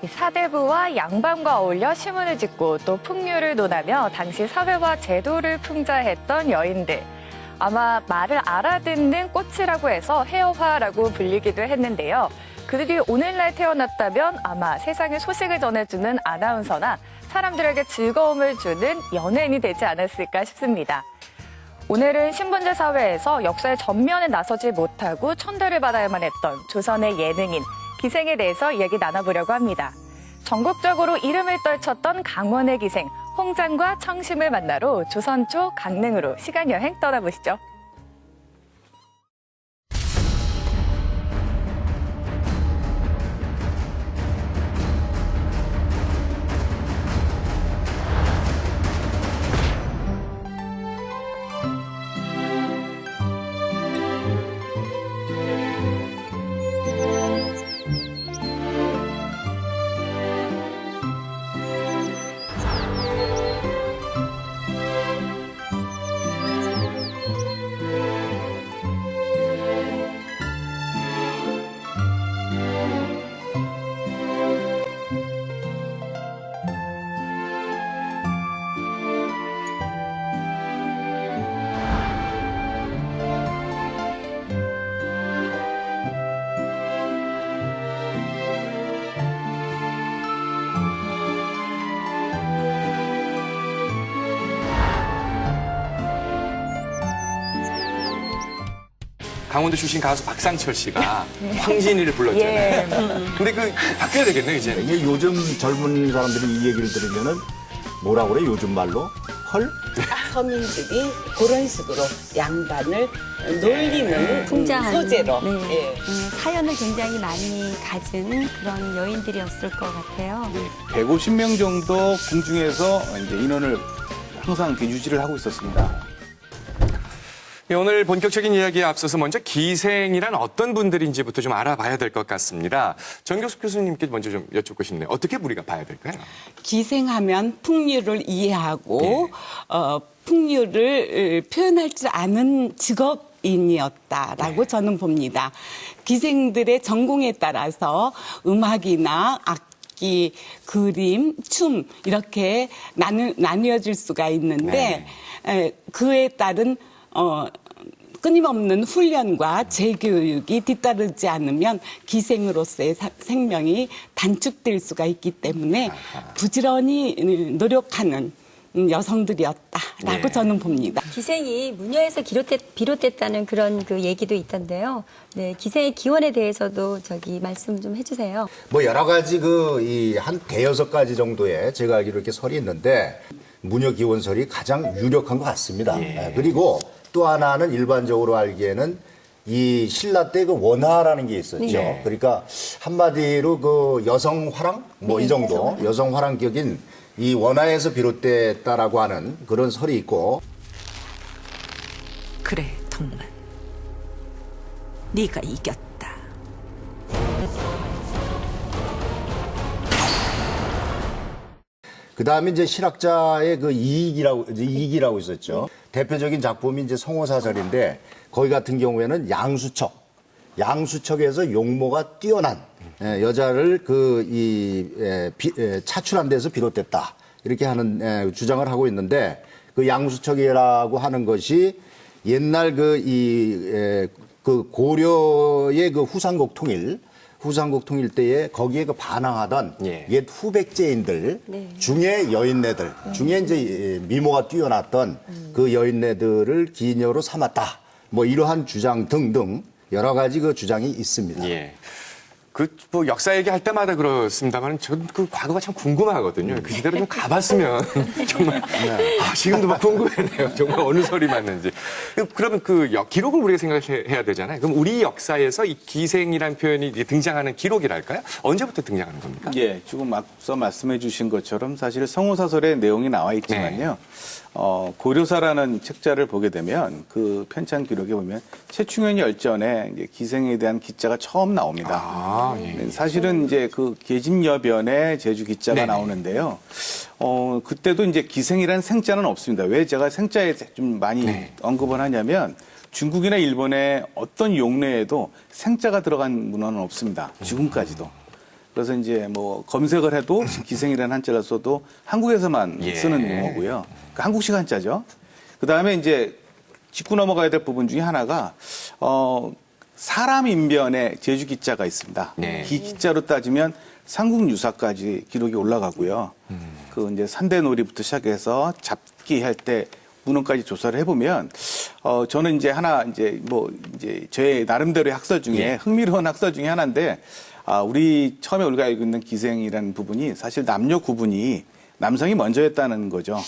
이 사대부와 양반과 어울려 시문을 짓고 또 풍류를 논하며 당시 사회와 제도를 풍자했던 여인들. 아마 말을 알아듣는 꽃이라고 해서 해어화라고 불리기도 했는데요. 그들이 오늘날 태어났다면 아마 세상에 소식을 전해주는 아나운서나 사람들에게 즐거움을 주는 연예인이 되지 않았을까 싶습니다. 오늘은 신분제 사회에서 역사의 전면에 나서지 못하고 천대를 받아야만 했던 조선의 예능인 기생에 대해서 이야기 나눠보려고 합니다. 전국적으로 이름을 떨쳤던 강원의 기생 홍장과 청심을 만나러 조선초 강릉으로 시간여행 떠나보시죠. 강원도 출신 가수 박상철 씨가 황진이를 불렀잖아요. 예. 근데 그 바뀌어야 되겠네 이제. 이게 요즘 젊은 사람들이 이 얘기를 들으면은 뭐라 그래 요즘 말로 헐? 서민들이 그런 식으로 양반을 놀리는 풍자하는, 소재로 네. 예. 사연을 굉장히 많이 가진 그런 여인들이었을 것 같아요. 150명 정도 궁중에서 이제 인원을 항상 유지를 하고 있었습니다. 예, 오늘 본격적인 이야기에 앞서서 먼저 기생이란 어떤 분들인지부터 좀 알아봐야 될 것 같습니다. 정교숙 교수님께 먼저 좀 여쭙고 싶네요. 어떻게 우리가 봐야 될까요? 기생하면 풍류를 이해하고 풍류를 표현할 줄 아는 직업인이었다라고 저는 봅니다. 기생들의 전공에 따라서 음악이나 악기, 그림, 춤 이렇게 나뉘어질 수가 있는데 그에 따른 끊임없는 훈련과 재교육이 뒤따르지 않으면 기생으로서의 생명이 단축될 수가 있기 때문에 부지런히 노력하는 여성들이었다라고 저는 봅니다. 기생이 무녀에서 비롯됐다는 그런 그 얘기도 있던데요. 네, 기생의 기원에 대해서도 말씀 좀 해주세요. 뭐 여러 가지 한 대여섯 가지 정도의 제가 알기로 이렇게 설이 있는데 무녀 기원설이 가장 유력한 것 같습니다. 그리고 또 하나는 일반적으로 알기에는 이 신라 때 그 원화라는 게 있었죠. 네. 그러니까 한마디로 그 여성 화랑 뭐 이 정도 여성 화랑격인 이 원화에서 비롯됐다라고 하는 그런 설이 있고. 그래, 동문. 네가 이겼다. 그 다음에 이제 실학자의 그 이익이라고 있었죠. 대표적인 작품이 이제 성호사설인데 거기 같은 경우에는 양수척에서 용모가 뛰어난 여자를 차출한 데서 비롯됐다. 이렇게 하는 주장을 하고 있는데 그 양수척이라고 하는 것이 옛날 그 고려의 그 후삼국 통일 때에 거기에 반항하던 옛 후백제인들 중에 여인네들 중에 이제 미모가 뛰어났던 그 여인네들을 기녀로 삼았다. 뭐 이러한 주장 등등 여러 가지 그 주장이 있습니다. 예. 뭐 역사 얘기할 때마다 그렇습니다만 저는 그 과거가 참 궁금하거든요. 그 시대로 좀 가봤으면 정말 지금도 막 궁금해요. 정말 어느 설이 맞는지. 그러면 기록을 우리가 생각해야 되잖아요. 그럼 우리 역사에서 이 기생이라는 표현이 등장하는 기록이랄까요? 언제부터 등장하는 겁니까? 예, 지금 앞서 말씀해 주신 것처럼 사실 성호사설의 내용이 나와 있지만요. 고려사라는 책자를 보게 되면 그 편찬 기록에 보면 최충현 열전에 이제 기생에 대한 기자가 처음 나옵니다. 사실은 이제 그 계집여변에 제주 기자가 나오는데요. 그때도 이제 기생이라는 생자는 없습니다. 왜 제가 생자에 좀 많이 언급을 하냐면 중국이나 일본의 어떤 용례에도 생자가 들어간 문헌은 없습니다. 지금까지도. 그래서 이제 뭐 검색을 해도 기생이라는 한자를 써도 한국에서만 예. 쓰는 용어고요. 그러니까 한국식 한자죠. 그 다음에 이제 짚고 넘어가야 될 부분 중에 하나가 사람 인변에 제주 기자가 있습니다. 네. 이 기자로 따지면 삼국유사까지 기록이 올라가고요. 그 이제 산대놀이부터 시작해서 잡기 할 때 문헌까지 조사를 해보면 저는 이제 하나 이제 뭐 이제 제 나름대로의 학설 중에 예. 흥미로운 학설 중에 하나인데 우리 처음에 우리가 알고 있는 기생이라는 부분이 사실 남녀 구분이 남성이 먼저 했다는 거죠.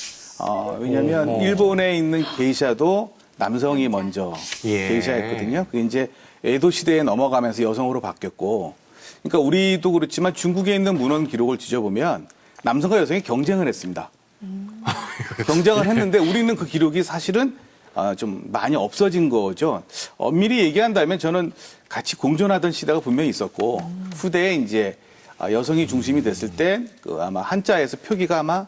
왜냐하면 일본에 있는 게이샤도 남성이 먼저 예. 게이샤였거든요. 그게 이제 에도 시대에 넘어가면서 여성으로 바뀌었고, 그러니까 우리도 그렇지만 중국에 있는 문헌 기록을 뒤져보면 남성과 여성이 경쟁을 했습니다. 경쟁을 했는데 우리는 그 기록이 사실은 좀 많이 없어진 거죠. 엄밀히 얘기한다면 저는 같이 공존하던 시대가 분명히 있었고 후대에 이제 여성이 중심이 됐을 때 그 아마 한자에서 표기가 아마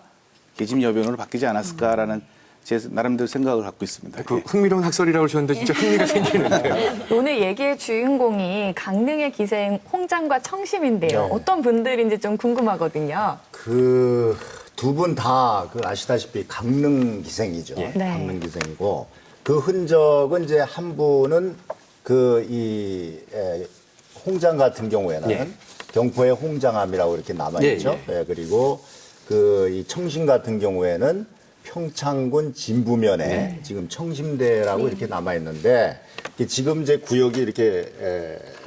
계집여변으로 바뀌지 않았을까라는 제 나름대로 생각을 갖고 있습니다. 그 흥미로운 학설이라고 하셨는데 진짜 흥미가 생기는데요. 오늘 얘기의 주인공이 강릉의 기생 홍장과 청심인데요. 네. 어떤 분들인지 좀 궁금하거든요. 그 두 분 다 그 아시다시피 강릉 기생이죠. 예. 네. 강릉 기생이고 그 흔적은 이제 한 분은 홍장 같은 경우에는 예. 경포의 홍장암이라고 이렇게 남아 있죠. 예, 예, 그리고 이 청심 같은 경우에는 평창군 진부면에 지금 청심대라고 이렇게 남아 있는데 지금 이제 구역이 이렇게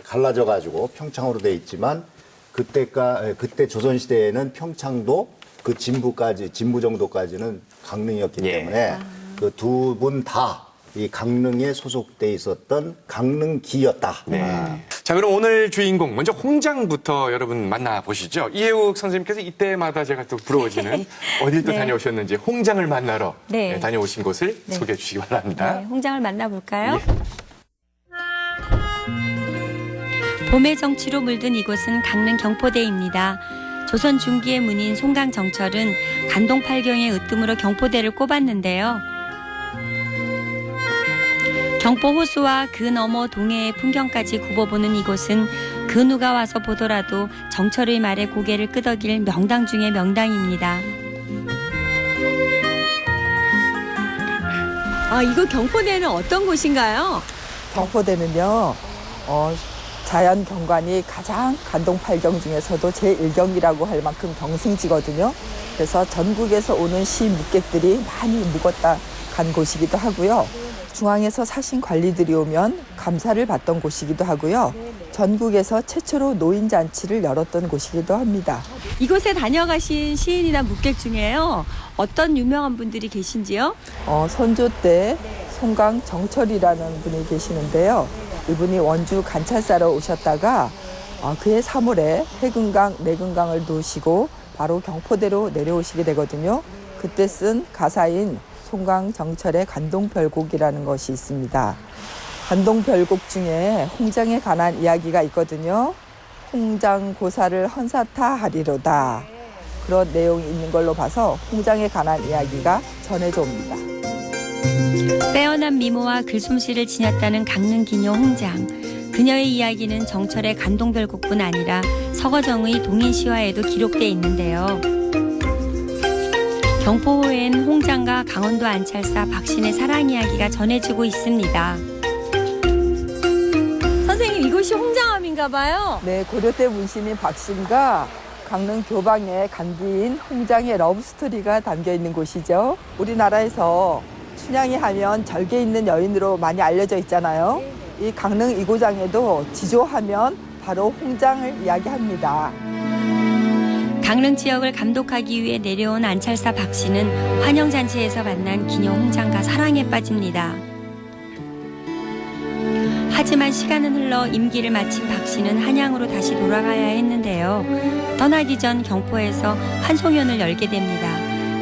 갈라져 가지고 평창으로 돼 있지만 그때 조선 시대에는 평창도 그 진부 정도까지는 강릉이었기 예. 때문에 그 두 분 다 이 강릉에 소속돼 있었던 강릉기였다. 네. 자, 그럼 오늘 주인공 먼저 홍장부터 여러분 만나보시죠. 이혜욱 선생님께서 이때마다 제가 또 부러워지는 어딜 또 네. 다녀오셨는지 홍장을 만나러 네. 다녀오신 곳을 네. 소개해 주시기 바랍니다. 네, 홍장을 만나볼까요? 예. 봄의 정취로 물든 이곳은 강릉 경포대입니다. 조선 중기의 문인 송강정철은 간동팔경의 으뜸으로 경포대를 꼽았는데요. 경포 호수와 그 너머 동해의 풍경까지 굽어보는 이곳은 그 누가 와서 보더라도 정철의 말에 고개를 끄덕일 명당 중의 명당입니다. 이거 경포대는 어떤 곳인가요? 경포대는요, 자연 경관이 가장 간동팔경 중에서도 제1경이라고 할 만큼 경승지거든요. 그래서 전국에서 오는 시묵객들이 많이 묵었다 간 곳이기도 하고요. 중앙에서 사신 관리들이 오면 감사를 받던 곳이기도 하고요. 전국에서 최초로 노인잔치를 열었던 곳이기도 합니다. 이곳에 다녀가신 시인이나 묵객 중에요. 어떤 유명한 분들이 계신지요? 선조 때 송강 정철이라는 분이 계시는데요. 이분이 원주 관찰사로 오셨다가 그해 3월에 해금강, 내금강을 도시고 바로 경포대로 내려오시게 되거든요. 그때 쓴 가사인 송강 정철의 간동별곡이라는 것이 있습니다. 간동별곡 중에 홍장에 관한 이야기가 있거든요. 홍장 고사를 헌사타 하리로다. 그런 내용이 있는 걸로 봐서 홍장에 관한 이야기가 전해져 옵니다. 빼어난 미모와 글솜씨를 지녔다는 강릉 기녀 홍장. 그녀의 이야기는 정철의 간동별곡뿐 아니라 서거정의 동인시화에도 기록돼 있는데요. 경포호엔 홍장과 강원도 안찰사 박신의 사랑 이야기가 전해지고 있습니다. 선생님, 이곳이 홍장암인가 봐요. 네, 고려 때 문신인 박신과 강릉 교방의 간비인 홍장의 러브스토리가 담겨 있는 곳이죠. 우리나라에서 춘향이 하면 절개 있는 여인으로 많이 알려져 있잖아요. 이 강릉 이고장에도 지조하면 바로 홍장을 이야기합니다. 강릉 지역을 감독하기 위해 내려온 안찰사 박 씨는 환영잔치에서 만난 기녀 홍장과 사랑에 빠집니다. 하지만 시간은 흘러 임기를 마친 박 씨는 한양으로 다시 돌아가야 했는데요. 떠나기 전 경포에서 환송연을 열게 됩니다.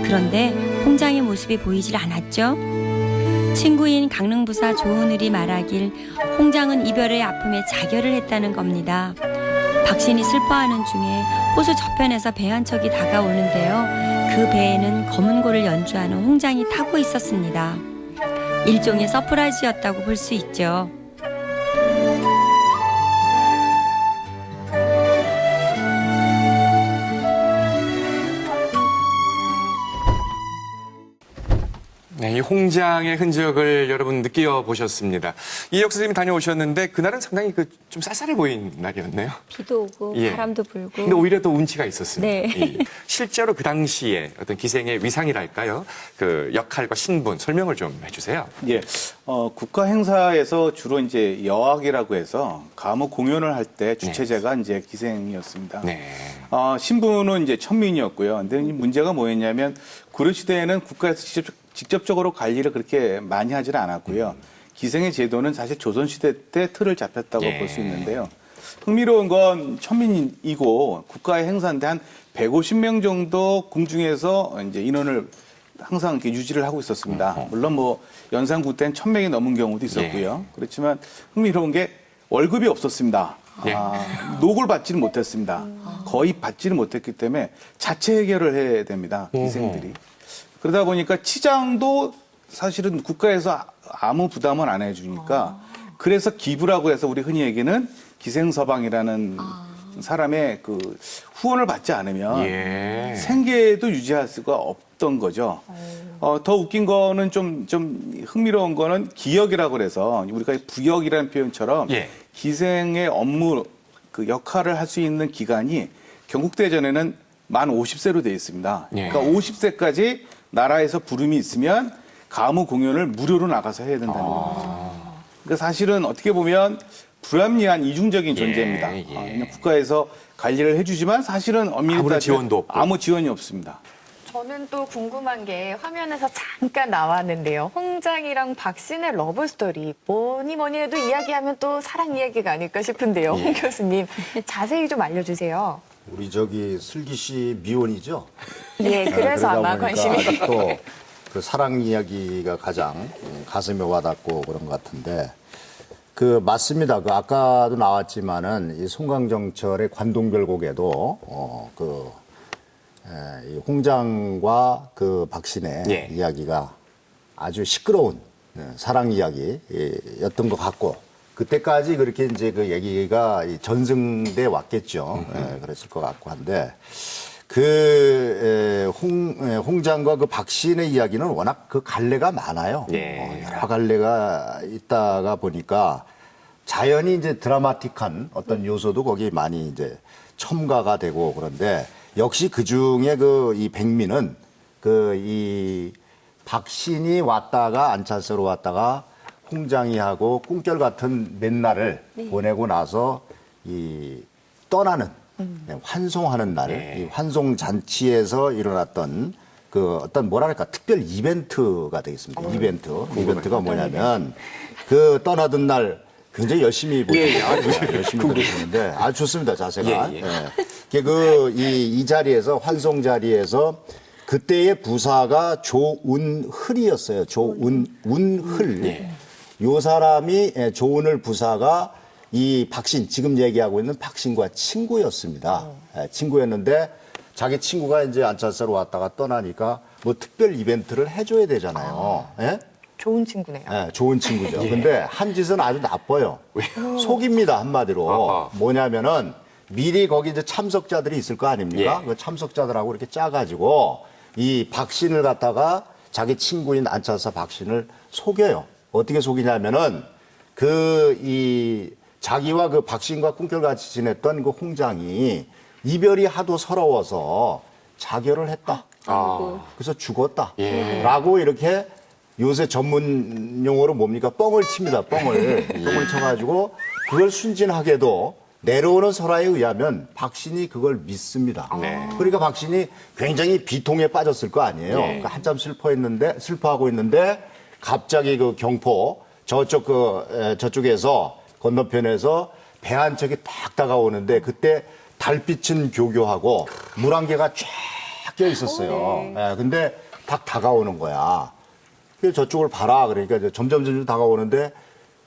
그런데 홍장의 모습이 보이질 않았죠. 친구인 강릉부사 조은을이 말하길 홍장은 이별의 아픔에 자결을 했다는 겁니다. 박신이 슬퍼하는 중에 호수 저편에서 배 한 척이 다가오는데요. 그 배에는 검은고를 연주하는 홍장이 타고 있었습니다. 일종의 서프라이즈였다고 볼 수 있죠. 네, 이 홍장의 흔적을 여러분 느껴보셨습니다. 이혁 선생님이 다녀오셨는데 그날은 상당히 좀 쌀쌀해 보인 날이었네요. 비도 오고 예. 바람도 불고. 근데 오히려 더 운치가 있었습니다. 네. 실제로 그 당시에 어떤 기생의 위상이랄까요? 그 역할과 신분 설명을 좀 해주세요. 예, 국가 행사에서 주로 이제 여학이라고 해서 가무 공연을 할 때 주최자가 이제 기생이었습니다. 네. 신분은 이제 천민이었고요. 근데 이 문제가 뭐였냐면 고려 시대에는 국가에서 직접적으로 관리를 그렇게 많이 하지는 않았고요. 기생의 제도는 사실 조선 시대 때 틀을 잡혔다고 예. 볼 수 있는데요. 흥미로운 건 천민이고 국가의 행사인데 한 150명 정도 궁중에서 이제 인원을 항상 이렇게 유지를 하고 있었습니다. 물론 뭐 연산군 때는 1000명이 넘은 경우도 있었고요. 그렇지만 흥미로운 게 월급이 없었습니다. 예. 녹을 받지는 못했습니다. 거의 받지는 못했기 때문에 자체 해결을 해야 됩니다. 기생들이. 그러다 보니까 치장도 사실은 국가에서 아무 부담은 안 해주니까 그래서 기부라고 해서 우리 흔히 얘기는 기생서방이라는 사람의 그 후원을 받지 않으면 예. 생계도 유지할 수가 없던 거죠. 더 웃긴 거는 좀 흥미로운 거는 기역이라고 그래서 우리가 부역이라는 표현처럼 예. 기생의 업무 그 역할을 할 수 있는 기간이 경국대전에는 만 50세로 되어 있습니다. 예. 그러니까 50세까지 나라에서 부름이 있으면 가무 공연을 무료로 나가서 해야 된다는 겁니다. 그러니까 사실은 어떻게 보면 불합리한 이중적인 존재입니다. 예. 그냥 국가에서 관리를 해주지만 사실은 엄밀히 아무런 따지면 지원도 없고. 아무 지원이 없습니다. 저는 또 궁금한 게 화면에서 잠깐 나왔는데요. 홍장이랑 박신의 러브 스토리. 뭐니 해도 이야기하면 또 사랑 이야기가 아닐까 싶은데요. 홍 교수님 자세히 좀 알려주세요. 우리 저기 슬기 씨 미혼이죠? 예, 그래서 그러다 아마 보니까 관심이. 아직도 그 사랑 이야기가 가장 가슴에 와닿고 그런 것 같은데 그 맞습니다. 그 아까도 나왔지만은 이 송강정철의 관동별곡에도 이 홍장과 그 박신의 예. 이야기가 아주 시끄러운 사랑 이야기였던 것 같고 그때까지 그렇게 이제 그 얘기가 전승돼 왔겠죠. 그랬을 것 같고 한데 홍장과 그 박신의 이야기는 워낙 그 갈래가 많아요. 예. 여러 갈래가 있다가 보니까 자연히 이제 드라마틱한 어떤 요소도 거기 많이 이제 첨가가 되고 그런데 역시 그 중에 이 백미는 이 박신이 왔다가 안찰서로 왔다가 홍장이하고 꿈결 같은 맨날을 보내고 나서 떠나는 환송하는 날, 이 환송 잔치에서 일어났던 그 어떤 뭐랄까 특별 이벤트가 되겠습니다. 이벤트가 뭐냐면 그 떠나던 날 굉장히 열심히 보시죠. 열심히 보시는데 아주 좋습니다. 자세가. 이 자리에서 환송 자리에서 그때의 부사가 조운흘이었어요. 조운흘. 요 사람이 조운흘 부사가 이 박신 지금 얘기하고 있는 박신과 친구였습니다. 친구였는데 자기 친구가 이제 안찰서로 왔다가 떠나니까 뭐 특별 이벤트를 해줘야 되잖아요. 좋은 친구네요. 좋은 친구죠. 근데 한 짓은 아주 나빠요. 속입니다, 한마디로. 뭐냐면은 미리 거기 이제 참석자들이 있을 거 아닙니까? 그 참석자들하고 이렇게 짜가지고 이 박신을 갖다가 자기 친구인 안찰서 박신을 속여요. 어떻게 속이냐면은 자기와 그 박신과 꿈결같이 지냈던 그 홍장이 이별이 하도 서러워서 자결을 했다. 그래서 죽었다. 라고 이렇게 요새 전문 용어로 뭡니까? 뻥을 칩니다. 뻥을 쳐가지고 그걸 순진하게도 내려오는 설화에 의하면 박신이 그걸 믿습니다. 그러니까 박신이 굉장히 비통에 빠졌을 거 아니에요. 그러니까 한참 슬퍼하고 있는데 갑자기 그 경포 저쪽에서 건너편에서 배 한 척이 딱 다가오는데 그때 달빛은 교교하고 물안개가 쫙 껴 있었어요. 근데 딱 다가오는 거야. 그래서 저쪽을 봐라. 그러니까 이제 점점 다가오는데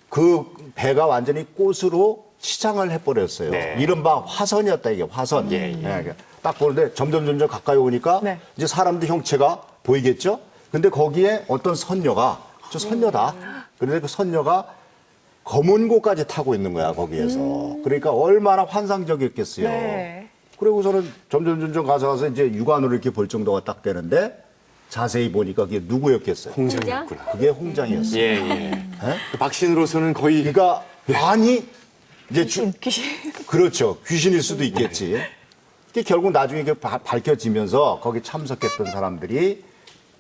그 배가 완전히 꽃으로 치장을 해버렸어요. 이른바 화선이었다, 이게 화선. 딱 보는데 점점 가까이 오니까 이제 사람들 형체가 보이겠죠? 근데 거기에 어떤 선녀가, 저 선녀다. 그런데 그 선녀가 검은 고까지 타고 있는 거야, 거기에서. 그러니까 얼마나 환상적이었겠어요. 그리고서는 점점 가서 이제 육안으로 이렇게 볼 정도가 딱 되는데 자세히 보니까 그게 누구였겠어요? 홍장이었구나. 그게 홍장이었어요. 예, 예. 예? 박신으로서는 거의 그러니까 아니 이제 그렇죠. 귀신일 수도 있겠지. 이게 결국 나중에 이게 밝혀지면서 거기 참석했던 사람들이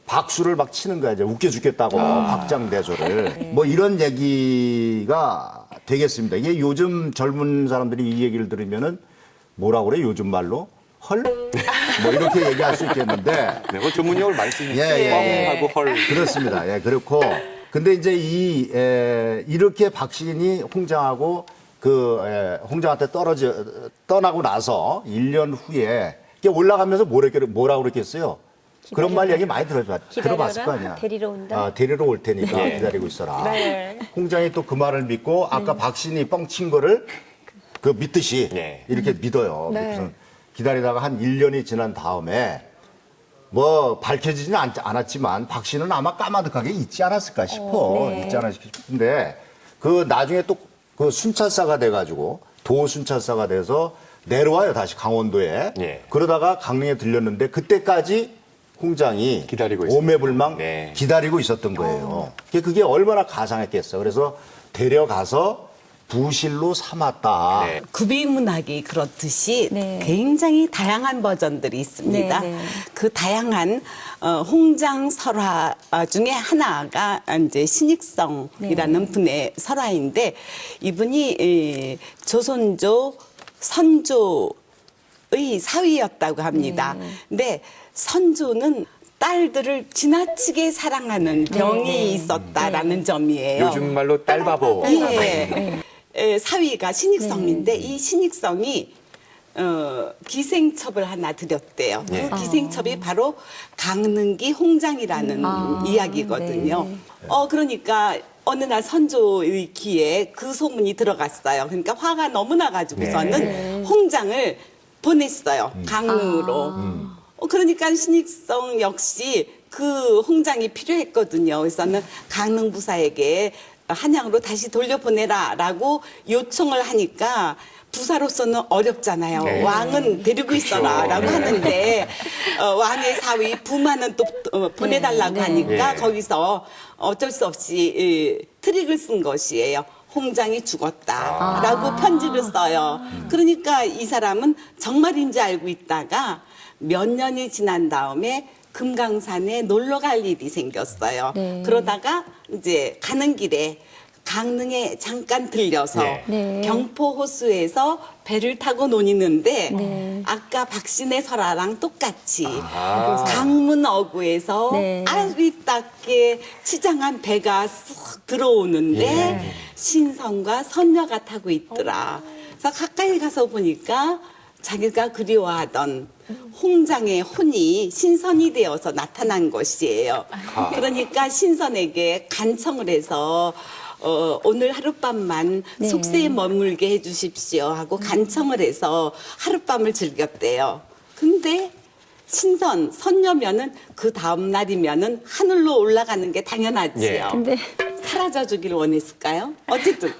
박수를 막 치는 거야. 이제 웃겨 죽겠다고 박장대소를. 뭐 이런 얘기가 되겠습니다. 이게 요즘 젊은 사람들이 이 얘기를 들으면은 뭐라 그래? 요즘 말로 헐? 뭐 이렇게 얘기할 수 있겠는데 네, 그 전문용어를 많이 쓰니까 예. 뻥하고 헐. 그렇습니다. 예, 그렇고 근데 이제 이렇게 박신이 홍장하고 홍장한테 떠나고 나서 1년 후에 이게 올라가면서 뭐라 그랬겠어요? 그런 말 얘기 많이 들어봤을 거 아니야. 데리러 온다. 데리러 올 테니까 기다리고 있어라. 홍장이 또 그 말을 믿고 아까 박신이 뻥친 거를 그 믿듯이 이렇게 믿어요. 그래서 기다리다가 한 1년이 지난 다음에 뭐 밝혀지지는 않았지만 박씨는 아마 까마득하게 있지 않았을까 싶어. 있지 않았을까 싶은데 그 나중에 또 그 순찰사가 돼가지고 도순찰사가 돼서 내려와요. 다시 강원도에. 그러다가 강릉에 들렸는데 그때까지 홍장이 기다리고 있었어요. 오매불망 기다리고 있었던 거예요. 그게 얼마나 가상했겠어. 그래서 데려가서 부실로 삼았다. 구비문학이 그렇듯이 네. 굉장히 다양한 버전들이 있습니다. 네, 네. 그 다양한 홍장 설화 중에 하나가 이제 신익성이라는 분의 설화인데 이분이 조선조 선조의 사위였다고 합니다. 근데 선조는 딸들을 지나치게 사랑하는 병이 있었다라는 점이에요. 요즘 말로 딸바보. 사위가 신익성인데 이 신익성이 기생첩을 하나 드렸대요. 그 기생첩이 바로 강릉기 홍장이라는 이야기거든요. 그러니까 어느 날 선조의 귀에 그 소문이 들어갔어요. 그러니까 화가 너무 나가지고서는 홍장을 보냈어요. 강릉으로. 그러니까 신익성 역시 그 홍장이 필요했거든요. 그래서는 강릉 부사에게 한양으로 다시 돌려보내라라고 요청을 하니까 부사로서는 어렵잖아요. 왕은 데리고 있어라라고 하는데 왕의 사위 부마는 또 보내달라고 하니까 거기서 어쩔 수 없이 트릭을 쓴 것이에요. 홍장이 죽었다라고 편지를 써요. 그러니까 이 사람은 정말인지 알고 있다가 몇 년이 지난 다음에 금강산에 놀러 갈 일이 생겼어요. 그러다가 이제 가는 길에 강릉에 잠깐 들려서 경포 호수에서 배를 타고 노니는데 아까 박신의 설화랑 똑같이 강문 어구에서 아리따게 치장한 배가 쑥 들어오는데 신선과 선녀가 타고 있더라. 그래서 가까이 가서 보니까 자기가 그리워하던 홍장의 혼이 신선이 되어서 나타난 것이에요. 그러니까 신선에게 간청을 해서 오늘 하룻밤만 속세에 머물게 해주십시오 하고 간청을 해서 하룻밤을 즐겼대요. 근데 선녀면은 그 다음 날이면은 하늘로 올라가는 게 당연하지요. 근데 사라져 주기를 원했을까요? 어쨌든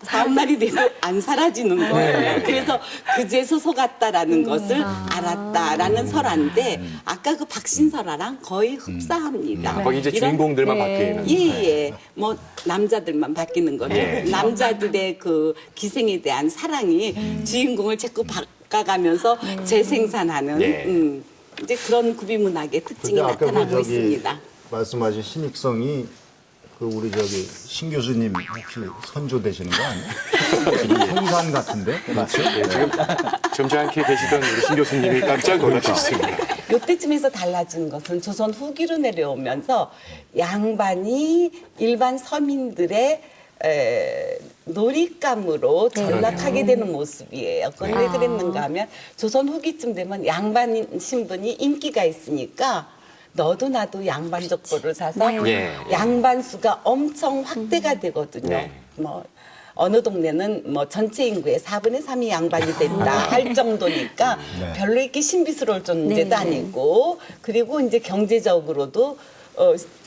다음 날이 돼도 안 사라지는 거예요. 그래서 그제서 속았다라는 것을 알았다라는 설화인데 아까 그 박신설화랑 거의 흡사합니다. 거기 이제 주인공들만 바뀌는. 예. 뭐 남자들만 바뀌는 거죠. 남자들의 그 기생에 대한 사랑이 주인공을 자꾸 바꿔가면서 재생산하는 이제 그런 구비문학의 특징이 아까 나타나고 있습니다. 말씀하신 신익성이 그 우리 신 교수님 혹시 선조 되시는 거 아니에요? 성산 같은데? 그렇죠. 지금 점잖게 계시던 우리 신 교수님이 깜짝 놀라셨습니다. 요때쯤에서 달라진 것은 조선 후기로 내려오면서 양반이 일반 서민들의 놀잇감으로 전락하게 되는 모습이에요. 그건 왜 그랬는가 하면 조선 후기쯤 되면 양반 신분이 인기가 있으니까 너도 나도 양반 족보를 사서 양반 수가 엄청 확대가 되거든요. 뭐 어느 동네는 뭐 전체 인구의 4분의 3이 양반이 됐다 할 정도니까 별로 이렇게 신비스러울 존재도 아니고 그리고 이제 경제적으로도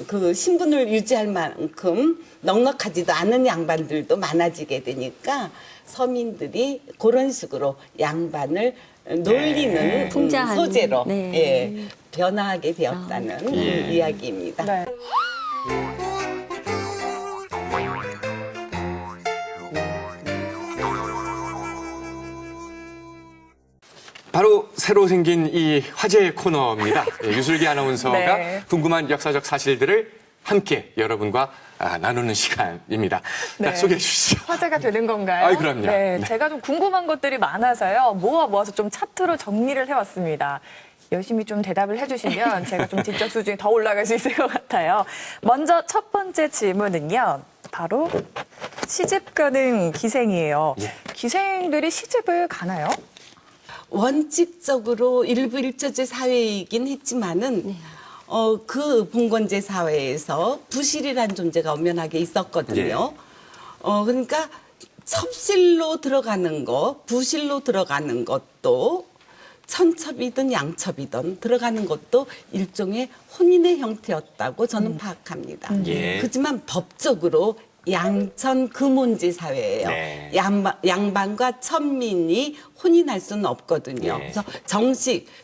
그 신분을 유지할 만큼 넉넉하지도 않은 양반들도 많아지게 되니까 서민들이 그런 식으로 양반을 놀리는 풍자하는, 소재로 네. 예, 변화하게 되었다는 이야기입니다. 네. 바로 새로 생긴 이 화제 코너입니다. 예, 유슬기 아나운서가 네. 궁금한 역사적 사실들을 함께 여러분과 나누는 시간입니다. 네. 자, 소개해 주시죠. 화제가 되는 건가요? 아이, 그럼요. 네, 네. 제가 좀 궁금한 것들이 많아서요. 모아서 좀 차트로 정리를 해왔습니다. 열심히 좀 대답을 해주시면 제가 좀 지적 수준이 더 올라갈 수 있을 것 같아요. 먼저 첫 번째 질문은요. 바로 시집 가는 기생이에요. 기생들이 시집을 가나요? 원칙적으로 일부 일처제 사회이긴 했지만은 그 봉건제 사회에서 부실이란 존재가 엄연하게 있었거든요. 그러니까 첩실로 들어가는 것, 부실로 들어가는 것도 천첩이든 양첩이든 들어가는 것도 일종의 혼인의 형태였다고 저는 파악합니다. 그렇지만 법적으로 양천 금혼제 사회예요. 네. 양반과 천민이 혼인할 수는 없거든요. 그래서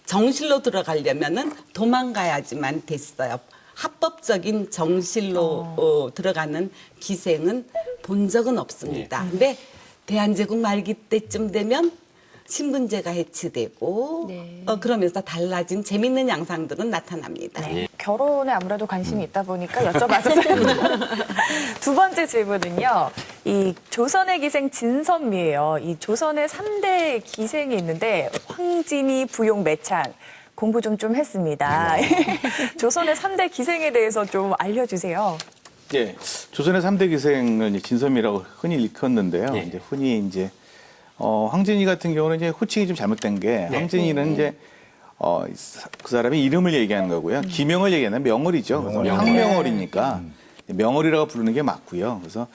정실로 들어가려면은 도망가야지만 됐어요. 합법적인 정실로 들어가는 기생은 본 적은 없습니다. 근데 대한제국 말기 때쯤 되면 신분제가 해체되고 그러면서 달라진 재밌는 양상들은 나타납니다. 네. 결혼에 아무래도 관심이 있다 보니까 여쭤봤어요. 두 번째 질문은요. 이 조선의 기생 진선미예요. 이 조선의 3대 기생이 있는데 황진이, 부용, 매창. 공부 좀 했습니다. 조선의 3대 기생에 대해서 좀 알려주세요. 예, 조선의 3대 기생은 이제 진섬이라고 흔히 일컫는데요. 이제 흔히 이제 황진이 같은 경우는 이제 호칭이 좀 잘못된 게 황진이는 이제 그 사람의 이름을 얘기하는 거고요. 기명을 얘기하는 명월이죠. 그래서 황명월이니까 명월이라고 부르는 게 맞고요. 그래서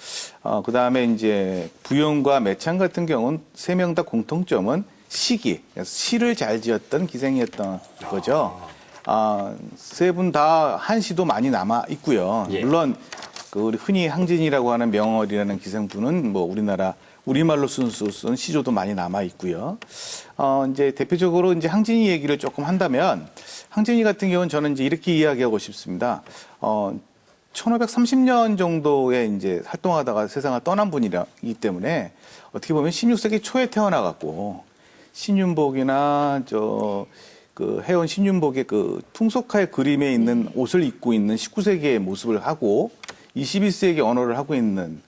그 다음에 이제 부용과 매창 같은 경우는 세 명 다 공통점은 시기, 그래서 시를 잘 지었던 기생이었던 거죠. 세 분 다 한시도 많이 남아 있고요. 물론 그 우리 흔히 항진이라고 하는 명월이라는 기생분은 뭐 우리말로 쓴 시조도 많이 남아 있고요. 이제 대표적으로 이제 항진이 얘기를 조금 한다면 항진이 같은 경우는 저는 이제 이렇게 이야기하고 싶습니다. 1530년 정도에 이제 활동하다가 세상을 떠난 분이기 때문에 어떻게 보면 16세기 초에 태어나갖고 신윤복이나 그 해온 신윤복의 그 풍속화의 그림에 있는 옷을 입고 있는 19세기의 모습을 하고 21세기 언어를 하고 있는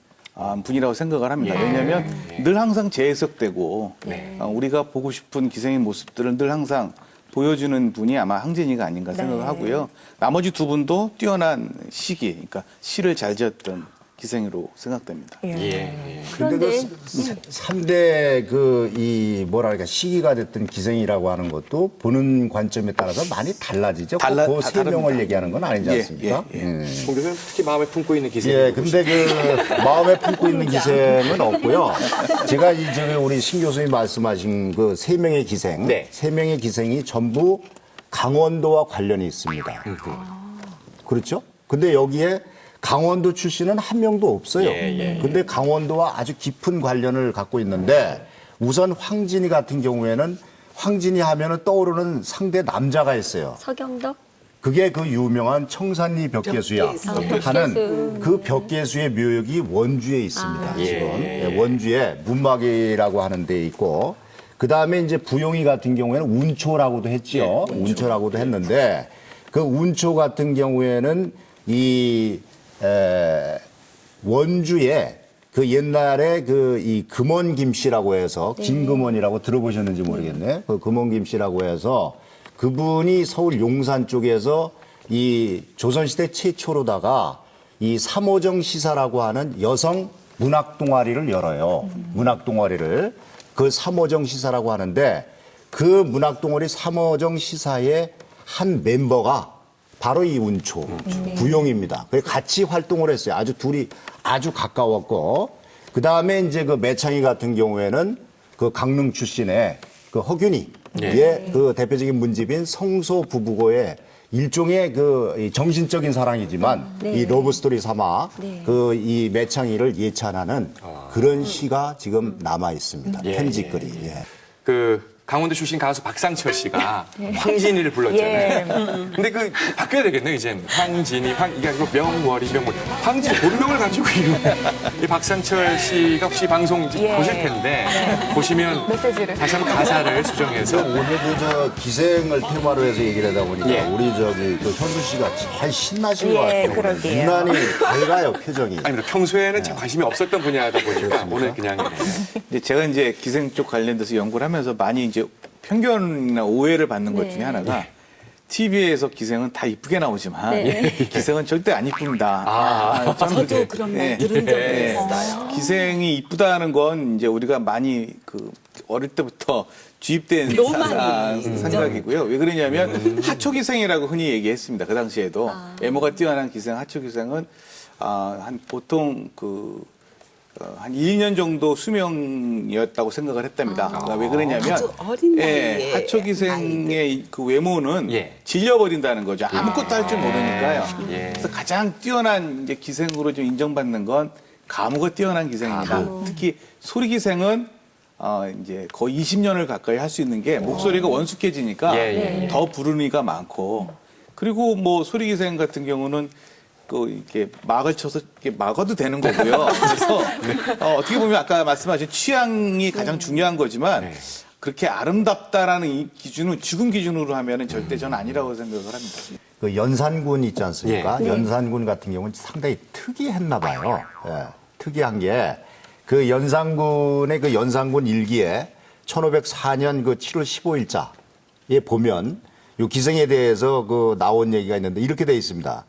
분이라고 생각을 합니다. 왜냐하면 늘 항상 재해석되고 우리가 보고 싶은 기생의 모습들을 늘 항상 보여주는 분이 아마 항진이가 아닌가 생각을 하고요. 나머지 두 분도 뛰어난 시기, 그러니까 시를 잘 지었던 기생으로 생각됩니다. 근데 그 3대 뭐랄까 시기가 됐던 기생이라고 하는 것도 보는 관점에 따라서 많이 달라지죠. 그 세 명을 다릅니다. 얘기하는 건 아니지 않습니까? 홍 교수님 특히 마음에 품고 있는 기생. 근데 그 마음에 품고 있는 기생은 없고요. 제가 우리 신 교수님 말씀하신 그 세 명의 기생, 세 명의 기생이 전부 강원도와 관련이 있습니다. 그렇죠? 근데 여기에 강원도 출신은 한 명도 없어요. 근데 강원도와 아주 깊은 관련을 갖고 있는데 우선 황진이 같은 경우에는 황진이 하면은 떠오르는 상대 남자가 있어요. 서경덕? 그게 그 유명한 청산리 벽계수야 하는 그 벽계수의 묘역이 원주에 있습니다. 지금 원주에 문막이라고 하는 데 있고 그 다음에 이제 부용이 같은 경우에는 운초라고도 했지요. 운초라고도 했는데 그 운초 같은 경우에는 원주에 그 옛날에 이 금원 김씨라고 해서 김금원이라고 들어보셨는지 모르겠네. 그 금원 김씨라고 해서 그분이 서울 용산 쪽에서 이 조선시대 최초로다가 이 삼호정 시사라고 하는 여성 문학 동아리를 열어요. 문학 동아리를. 그 삼호정 시사라고 하는데 그 문학 동아리 삼호정 시사의 한 멤버가 바로 이 운초, 부용입니다. 그래서 같이 활동을 했어요. 둘이 아주 가까웠고, 그 다음에 이제 그 매창이 같은 경우에는 그 강릉 출신의 그 허균이의 그 대표적인 문집인 성소 부부고의 일종의 이 정신적인 사랑이지만 이 러브 스토리 삼아 그 이 매창이를 예찬하는 그런 시가 지금 남아 있습니다. 편지거리. 예. 그 강원도 출신 가수 박상철 씨가 황진이를 불렀잖아요. 근데 그 바뀌어야 되겠네요, 이젠. 황진이, 이게 아니고 명월이. 황진이 본명을 가지고 이런. 이 박상철 씨가 혹시 방송 이제 보실 텐데 보시면 메시지를. 다시 한번 가사를 수정해서 오늘 저 기생을 테마로 해서 얘기를 하다 보니까 우리 그 현수 씨가 잘 신나신 것 같아요. 그러게요. 유난히 밝아요, 표정이. 아니, 평소에는 참 관심이 없었던 분야다 보니까 오늘 그냥. 이제 제가 이제 기생 쪽 관련돼서 연구를 하면서 많이 이제 편견이나 오해를 받는 것 중에 하나가 TV에서 기생은 다 이쁘게 나오지만 기생은 절대 안 이쁩니다. 저도 그런 말 들은 적이 있어요. 기생이 이쁘다는 건 이제 우리가 많이 그 어릴 때부터 주입된 생각이고요. 왜 그러냐면 하초기생이라고 흔히 얘기했습니다. 그 당시에도 외모가 뛰어난 기생, 하초기생은 한 보통 한 1년 정도 수명이었다고 생각을 했답니다. 그러니까 왜 그러냐면 아주 어린 나이에 하초기생의 그 외모는 질려버린다는 거죠. 아무것도 할 줄 모르니까요. 그래서 가장 뛰어난 이제 기생으로 좀 인정받는 건 가무가 뛰어난 기생입니다. 특히 소리기생은 이제 거의 20년을 가까이 할 수 있는 게 목소리가 원숙해지니까 더 부르는 이가 많고, 그리고 뭐 소리기생 같은 경우는 이렇게 막을 쳐서 이렇게 막아도 되는 거고요. 그래서 어떻게 보면 아까 말씀하신 취향이 가장 중요한 거지만 그렇게 아름답다라는 이 기준은 지금 기준으로 하면은 절대 저는 아니라고 생각을 합니다. 그 연산군 있지 않습니까? 연산군 같은 경우는 상당히 특이했나 봐요. 예, 특이한 게 그 연산군의 그 연산군 일기에 1504년 그 7월 15일자에 보면 이 기생에 대해서 나온 얘기가 있는데 이렇게 돼 있습니다.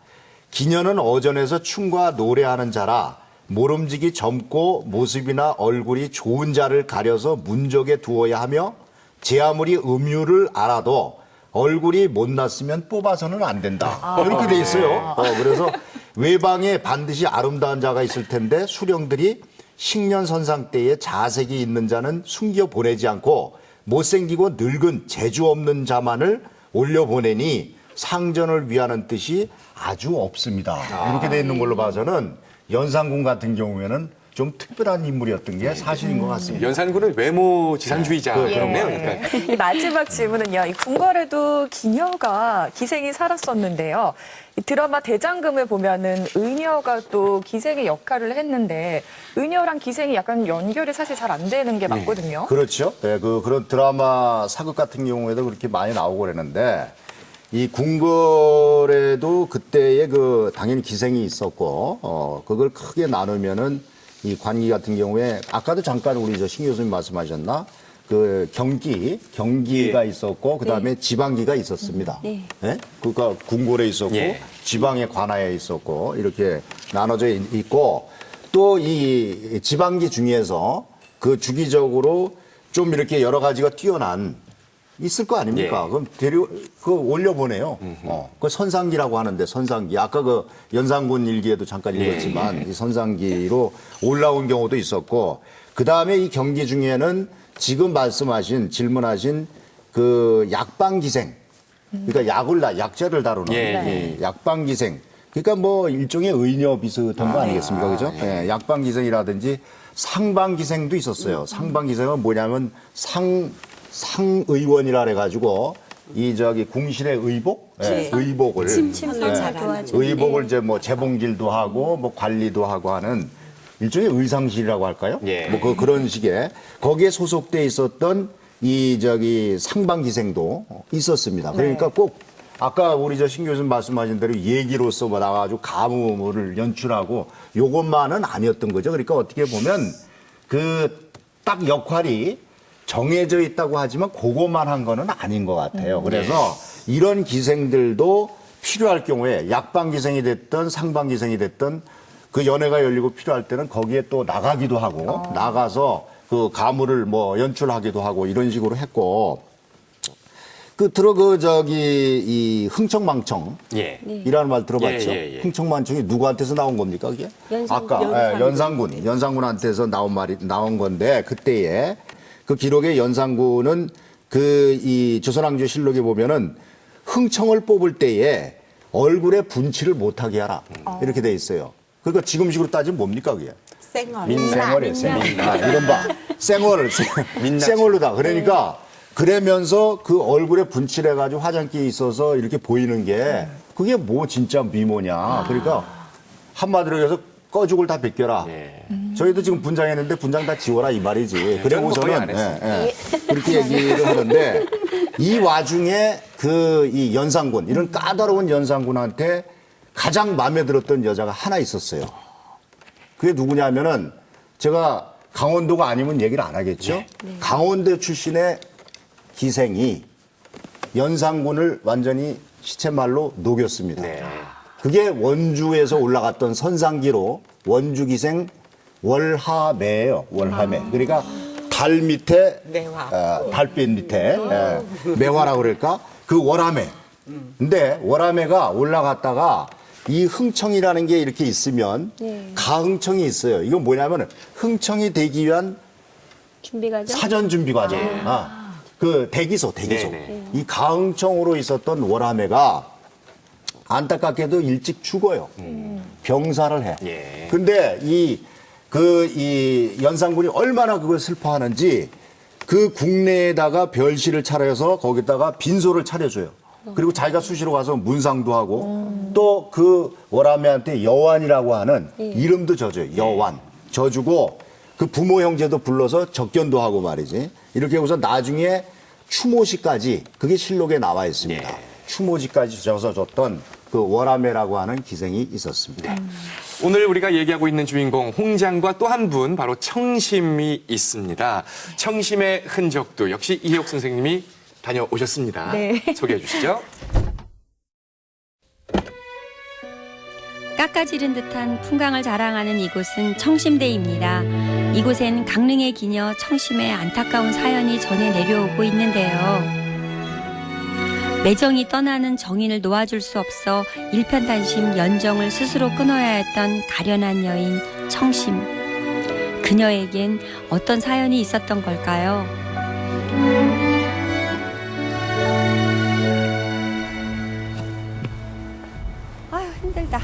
기녀는 어전에서 춤과 노래하는 자라 모름지기 젊고 모습이나 얼굴이 좋은 자를 가려서 문적에 두어야 하며 제 아무리 음유를 알아도 얼굴이 못났으면 뽑아서는 안 된다. 이렇게 돼 있어요. 그래서 외방에 반드시 아름다운 자가 있을 텐데 수령들이 식년선상 때에 자색이 있는 자는 숨겨 보내지 않고 못생기고 늙은 재주 없는 자만을 올려보내니 상전을 위하는 뜻이 아주 없습니다. 이렇게 돼 있는 걸로 봐서는 연산군 같은 경우에는 좀 특별한 인물이었던 게 사실인 것 같습니다. 연산군은 외모 지상주의자 그렇네요. 그러니까. 이 마지막 질문은요. 이 궁궐에도 기녀가 기생이 살았었는데요. 이 드라마 대장금을 보면은 의녀가 또 기생의 역할을 했는데 의녀랑 기생이 약간 연결이 사실 잘 안 되는 게 맞거든요. 그렇죠. 네, 그런 드라마 사극 같은 경우에도 그렇게 많이 나오고 그랬는데 이 궁궐에도 그때의 당연히 기생이 있었고 그걸 크게 나누면은 이 관기 같은 경우에 아까도 잠깐 우리 신 교수님 말씀하셨나 그 경기가 있었고 그다음에 지방기가 있었습니다. 그러니까 궁궐에 있었고 지방의 관하에 있었고 이렇게 나눠져 있고 또 이 지방기 중에서 그 주기적으로 좀 이렇게 여러 가지가 뛰어난 있을 거 아닙니까? 그럼 올려보내요. 그 선상기라고 하는데 선상기. 아까 연산군 일기에도 잠깐 읽었지만 이 선상기로 올라온 경우도 있었고 그 다음에 이 경기 중에는 지금 질문하신 그 약방기생. 그러니까 약재를 다루는 이 약방기생. 그러니까 뭐 일종의 의녀 비슷한 거 아니겠습니까? 그죠? 약방기생이라든지 상방기생도 있었어요. 상방기생은 뭐냐면 상의원이라 그래가지고 궁실의 의복, 의복을 의복을 이제 뭐 재봉질도 하고 뭐 관리도 하고 하는 일종의 의상실이라고 할까요? 뭐 그런 식의 거기에 소속돼 있었던 상방기생도 있었습니다. 그러니까 꼭 아까 우리 신 교수님 말씀하신 대로 얘기로서 뭐 나와가지고 가무를 연출하고 요것만은 아니었던 거죠. 그러니까 어떻게 보면 딱 역할이 정해져 있다고 하지만 그것만 한 거는 아닌 것 같아요. 그래서 이런 기생들도 필요할 경우에 약방기생이 됐든 상방기생이 됐든 그 연회가 열리고 필요할 때는 거기에 또 나가기도 하고 나가서 그 가무를 뭐 연출하기도 하고 이런 식으로 했고 이 흥청망청이라는 말 들어봤죠? 흥청망청이 누구한테서 나온 겁니까, 그게? 연산군한테서 나온 건데 그때에 그 기록의 연산군은 이 조선왕조 실록에 보면은 흥청을 뽑을 때에 얼굴에 분칠을 못하게 하라. 이렇게 돼 있어요. 그러니까 지금식으로 따지면 뭡니까, 그게? 생얼. 쌩얼이에요, 쌩얼. 이런 봐. 쌩얼로다. 그러니까 그러면서 그 얼굴에 분칠해가지고 화장기 있어서 이렇게 보이는 게 그게 뭐 진짜 미모냐. 그러니까 한마디로 해서 꺼죽을 다 벗겨라. 저희도 지금 분장했는데 분장 다 지워라 이 말이지. 그래고서는 그렇게 얘기를 하는데 이 와중에 그 이 연상군 이런 까다로운 연상군한테 가장 마음에 들었던 여자가 하나 있었어요. 그게 누구냐면은 제가 강원도가 아니면 얘기를 안 하겠죠. 강원도 출신의 기생이 연상군을 완전히 시체말로 녹였습니다. 그게 원주에서 올라갔던 선상기로 원주 기생 월하매예요. 월하매. 그러니까 달 밑에 매화. 달빛 밑에 매화라고 그럴까? 그 월하매. 근데 월하매가 올라갔다가 이 흥청이라는 게 이렇게 있으면 가흥청이 있어요. 이건 뭐냐면 흥청이 되기 위한 준비 과정? 사전 준비 과정. 그 대기소. 이 가흥청으로 있었던 월하매가 안타깝게도 일찍 죽어요. 병사를 해. 근데 이 연상군이 얼마나 그걸 슬퍼하는지 그 국내에다가 별실을 차려서 거기다가 빈소를 차려줘요. 그리고 자기가 수시로 가서 문상도 하고 또 그 월하매한테 여완이라고 하는 이름도 져줘요. 여완. 져주고 그 부모 형제도 불러서 적견도 하고 말이지. 이렇게 해서 나중에 추모시까지 그게 실록에 나와 있습니다. 추모지까지 져서 줬던 그 월하매라고 하는 기생이 있었습니다. 오늘 우리가 얘기하고 있는 주인공 홍장과 또 한 분 바로 청심이 있습니다. 청심의 흔적도 역시 이혜옥 선생님이 다녀오셨습니다. 소개해 주시죠. 깎아지른 듯한 풍광을 자랑하는 이곳은 청심대입니다. 이곳엔 강릉의 기녀 청심의 안타까운 사연이 전해 내려오고 있는데요. 매정이 떠나는 정인을 놓아줄 수 없어 일편단심 연정을 스스로 끊어야 했던 가련한 여인 청심. 그녀에겐 어떤 사연이 있었던 걸까요? 아유, 힘들다.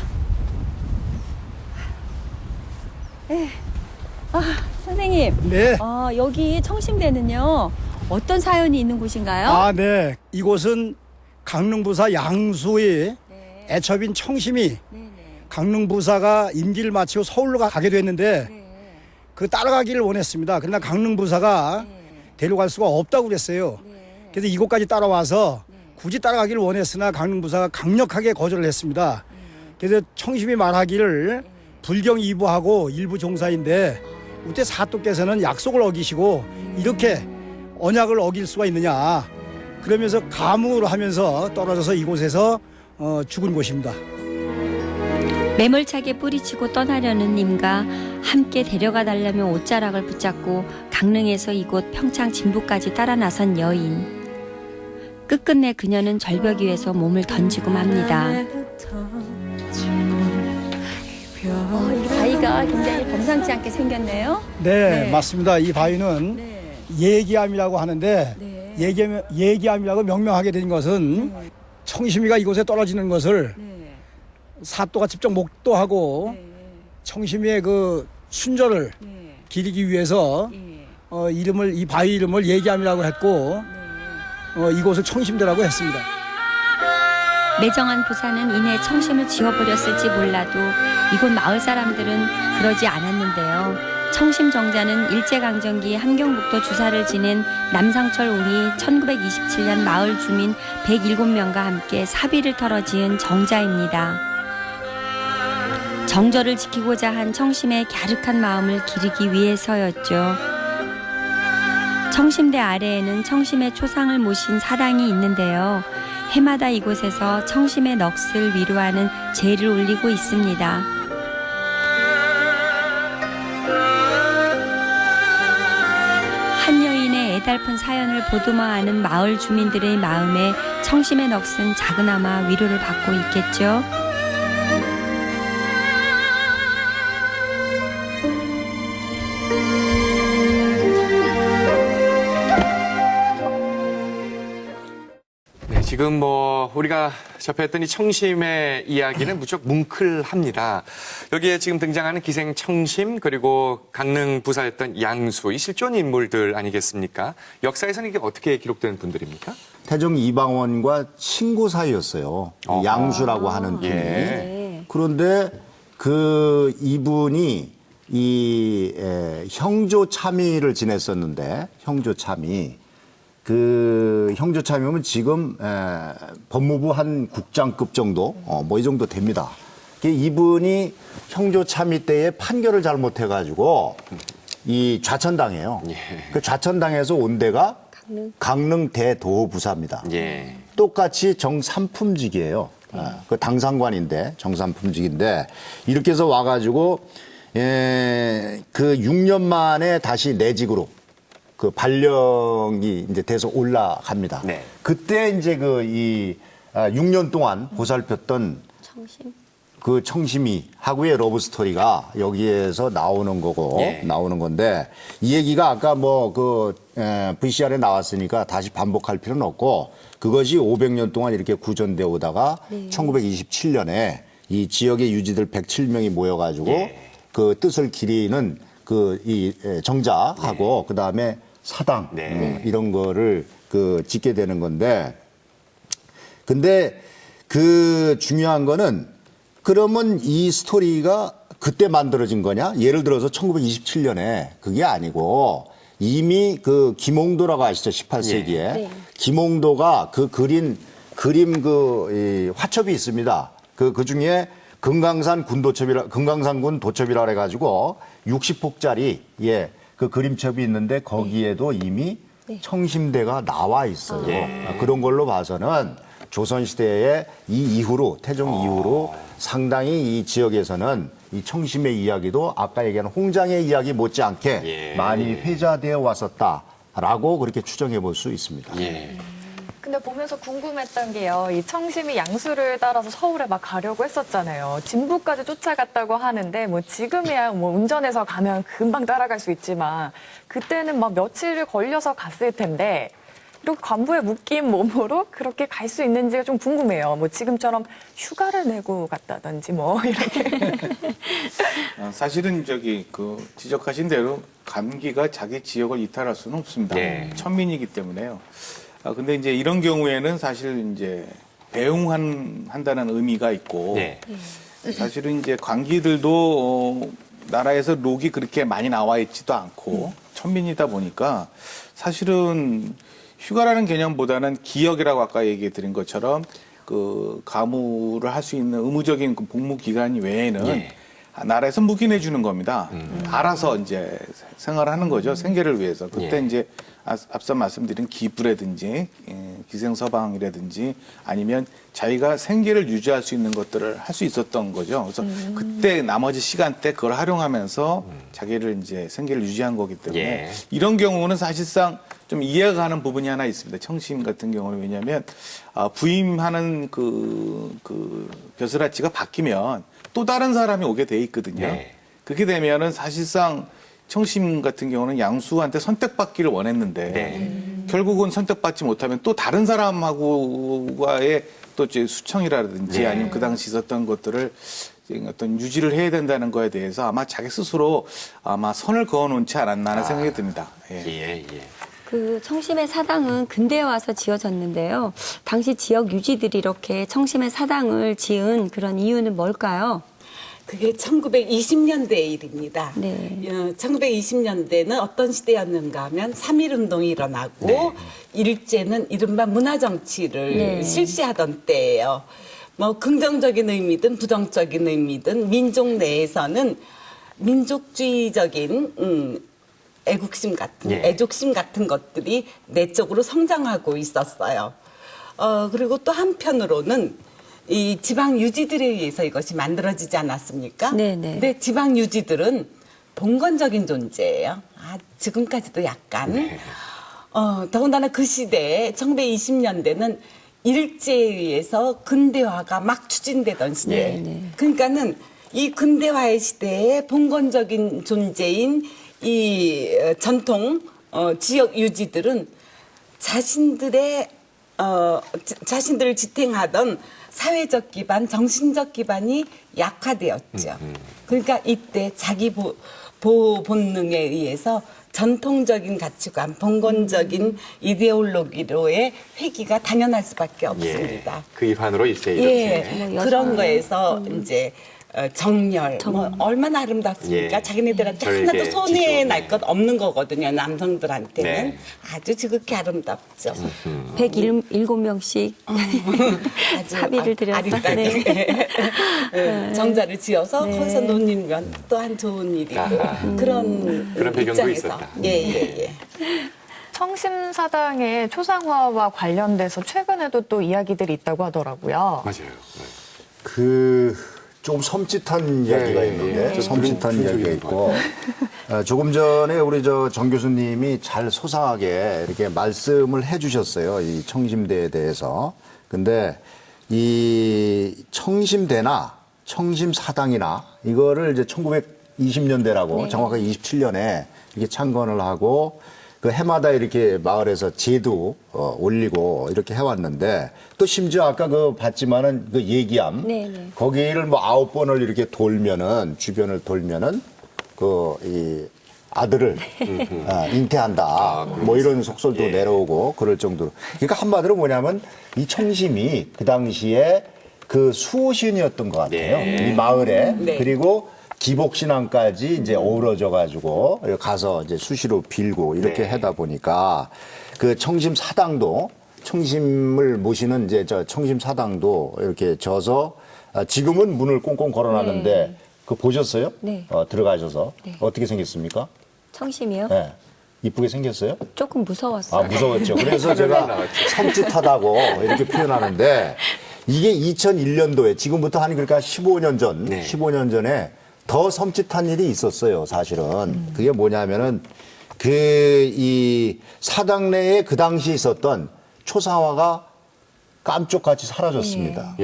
선생님. 네. 여기 청심대는요, 어떤 사연이 있는 곳인가요? 아, 네. 이곳은 강릉부사 양수의 애첩인 청심이 강릉부사가 임기를 마치고 서울로 가게 됐는데 그 따라가기를 원했습니다. 그러나 강릉부사가 데려갈 수가 없다고 그랬어요. 그래서 이곳까지 따라와서 굳이 따라가기를 원했으나 강릉부사가 강력하게 거절을 했습니다. 그래서 청심이 말하기를 불경이부하고 일부 종사인데 우때 사또께서는 약속을 어기시고 이렇게 언약을 어길 수가 있느냐. 그러면서 감흥을 하면서 떨어져서 이곳에서 죽은 곳입니다. 매몰차게 뿌리치고 떠나려는 님과 함께 데려가 달라며 옷자락을 붙잡고 강릉에서 이곳 평창 진부까지 따라 나선 여인. 끝끝내 그녀는 절벽 위에서 몸을 던지고 맙니다. 이 바위가 굉장히 범상치 않게 생겼네요. 네, 맞습니다. 이 바위는 예기암이라고 하는데 예기암이라고 명명하게 된 것은 청심이가 이곳에 떨어지는 것을 사또가 직접 목도하고 청심이의 그 순절을 기리기 위해서 이 바위 이름을 예기암이라고 했고 이곳을 청심대라고 했습니다. 매정한 부사는 이내 청심을 지워버렸을지 몰라도 이곳 마을 사람들은 그러지 않았는데요. 청심 정자는 일제강점기 함경북도 주사를 지낸 남상철 옹이 1927년 마을 주민 107명과 함께 사비를 털어 지은 정자입니다. 정절을 지키고자 한 청심의 갸륵한 마음을 기리기 위해서였죠. 청심대 아래에는 청심의 초상을 모신 사당이 있는데요. 해마다 이곳에서 청심의 넋을 위로하는 제를 올리고 있습니다. 한 여인의 애달픈 사연을 보듬어하는 마을 주민들의 마음에 청심의 넋은 작은아마 위로를 받고 있겠죠. 지금 뭐 우리가 접했던 이 청심의 이야기는 무척 뭉클합니다. 여기에 지금 등장하는 기생 청심 그리고 강릉 부사였던 양수 이 실존 인물들 아니겠습니까? 역사에서는 이게 어떻게 기록된 분들입니까? 태종 이방원과 친구 사이였어요. 양수라고 하는 분이. 예. 그런데 그 이분이 이 형조참의를 지냈었는데 형조참의 그 형조참의면 지금 법무부 한 국장급 정도 뭐 이 정도 됩니다. 이분이 형조참의 때에 판결을 잘못해가지고 이 좌천당해요. 예. 그 좌천당에서 온 데가 강릉 대도부사입니다. 예. 똑같이 정삼품직이에요. 그 당상관인데 정삼품직인데 이렇게 해서 와가지고 그 6년 만에 다시 내직으로 그 발령이 이제 돼서 올라갑니다. 네. 그때 이제 그 6년 동안 보살폈던 그 청심이 하고의 러브 스토리가 여기에서 나오는 거고 예. 나오는 건데 이 얘기가 아까 뭐 그 VCR에 나왔으니까 다시 반복할 필요는 없고 그것이 500년 동안 이렇게 구전되어 오다가 1927년에 이 지역의 유지들 107명이 모여가지고 그 뜻을 기리는 그 이 정자하고 그 다음에 사당 이런 거를 그 짓게 되는 건데 근데 그 중요한 거는 그러면 이 스토리가 그때 만들어진 거냐? 예를 들어서 1927년에 그게 아니고 이미 그 김홍도라고 아시죠? 18세기에. 예. 김홍도가 그 그림 그 화첩이 있습니다. 그 중에 금강산군 도첩이라 그래가지고 60폭짜리 그 그림첩이 있는데 거기에도 이미 청심대가 나와 있어요. 그런 걸로 봐서는 조선시대에 이 이후로 태종 이후로 상당히 이 지역에서는 이 청심의 이야기도 아까 얘기한 홍장의 이야기 못지않게 많이 회자되어 왔었다라고 그렇게 추정해 볼 수 있습니다. 예. 근데 보면서 궁금했던 게요. 이 청심이 양수를 따라서 서울에 막 가려고 했었잖아요. 진부까지 쫓아갔다고 하는데 뭐 지금이야 뭐 운전해서 가면 금방 따라갈 수 있지만 그때는 막 며칠을 걸려서 갔을 텐데 이렇게 관부에 묶인 몸으로 그렇게 갈 수 있는지가 좀 궁금해요. 뭐 지금처럼 휴가를 내고 갔다든지 뭐 이렇게. 사실은 그 지적하신 대로 감기가 자기 지역을 이탈할 수는 없습니다. 네. 천민이기 때문에요. 근데 이제 이런 경우에는 사실 이제 배웅한다는 의미가 있고 네. 사실은 이제 관기들도 나라에서 록이 그렇게 많이 나와 있지도 않고 천민이다 보니까 사실은 휴가라는 개념보다는 기역이라고 아까 얘기 드린 것처럼 그 가무를 할 수 있는 의무적인 그 복무 기간 외에는 나라에서 묵인해 주는 겁니다. 알아서 이제 생활하는 거죠. 생계를 위해서. 그때 이제 앞서 말씀드린 기부라든지 기생서방이라든지 아니면 자기가 생계를 유지할 수 있는 것들을 할 수 있었던 거죠. 그래서 그때 나머지 시간대 그걸 활용하면서 자기를 이제 생계를 유지한 거기 때문에 이런 경우는 사실상 좀 이해가 가는 부분이 하나 있습니다. 청심 같은 경우는 왜냐하면 부임하는 그 벼슬아치가 바뀌면 또 다른 사람이 오게 돼 있거든요. 그렇게 되면은 사실상 청심 같은 경우는 양수한테 선택받기를 원했는데 결국은 선택받지 못하면 또 다른 사람하고의 또 이제 수청이라든지 아니면 그 당시 있었던 것들을 어떤 유지를 해야 된다는 거에 대해서 아마 자기 스스로 아마 선을 그어놓지 않았나 하는 생각이 듭니다. 그 청심의 사당은 근대에 와서 지어졌는데요. 당시 지역 유지들이 이렇게 청심의 사당을 지은 그런 이유는 뭘까요? 그게 1920년대 일입니다. 1920년대는 어떤 시대였는가 하면 3.1운동이 일어나고 일제는 이른바 문화정치를 실시하던 때예요. 뭐 긍정적인 의미든 부정적인 의미든 민족 내에서는 민족주의적인 애국심 같은, 애족심 같은 것들이 내적으로 성장하고 있었어요. 그리고 또 한편으로는 이 지방 유지들에 의해서 이것이 만들어지지 않았습니까? 근데 지방 유지들은 봉건적인 존재예요. 지금까지도 약간. 더군다나 그 시대에 1920년대는 일제에 의해서 근대화가 막 추진되던 시대. 그러니까는 이 근대화의 시대에 봉건적인 존재인 이 전통 지역 유지들은 자신들의 자신들을 지탱하던 사회적 기반, 정신적 기반이 약화되었죠. 그러니까 이때 자기 보호 본능에 의해서 전통적인 가치관, 봉건적인 이데올로기로의 회귀가 당연할 수밖에 없습니다. 그 일환으로 이제 이렇게. 예, 그런 거에서 이제 정렬, 뭐 얼마나 아름답습니까? 예. 자기네들한테 저에게 하나도 손해 지죠. 날 것 없는 거거든요. 남성들한테는 네. 아주 지극히 아름답죠. 107명씩 사비를 들여서 아리따게 정자를 지어서 거기서 논이면 또한 좋은 일이고 그런 배경도 입장에서 있었다. 예. 청심사당의 초상화와 관련돼서 최근에도 또 이야기들이 있다고 하더라고요. 맞아요. 조금 섬찟한 이야기가 있는데 좀 섬찟한 그런 이야기가 분위기인 있고 조금 전에 우리 정 교수님이 잘 소상하게 이렇게 말씀을 해주셨어요. 이 청심대에 대해서. 근데 이 청심대나 청심사당이나 이거를 이제 1920년대라고 정확하게 27년에 이렇게 창건을 하고 그 해마다 이렇게 마을에서 제도 올리고 이렇게 해왔는데 또 심지어 아까 그 봤지만은 그 얘기함 거기를 뭐 9번을 이렇게 돌면은 주변을 돌면은 그 이 아들을 잉태한다 뭐 이런 속설도 내려오고 그럴 정도로 그러니까 한마디로 뭐냐면 이 청심이 그 당시에 그 수호신이었던 것 같아요. 이 마을에 그리고 기복신앙까지 이제 어우러져 가지고 가서 이제 수시로 빌고 이렇게 하다 보니까 그 청심 사당도 청심을 모시는 이제 저 청심 사당도 이렇게 져서 지금은 문을 꽁꽁 걸어놨는데 그거 보셨어요? 네. 들어가셔서 어떻게 생겼습니까? 청심이요? 네. 이쁘게 생겼어요? 조금 무서웠어요. 무서웠죠. 그래서 제가 섬찟하다고 이렇게 표현하는데 이게 2001년도에 지금부터 한 그러니까 15년 전, 15년 전에 더 섬찟한 일이 있었어요, 사실은. 그게 뭐냐면은 이 사당 내에 그 당시 있었던 초상화가 깜쪽같이 사라졌습니다.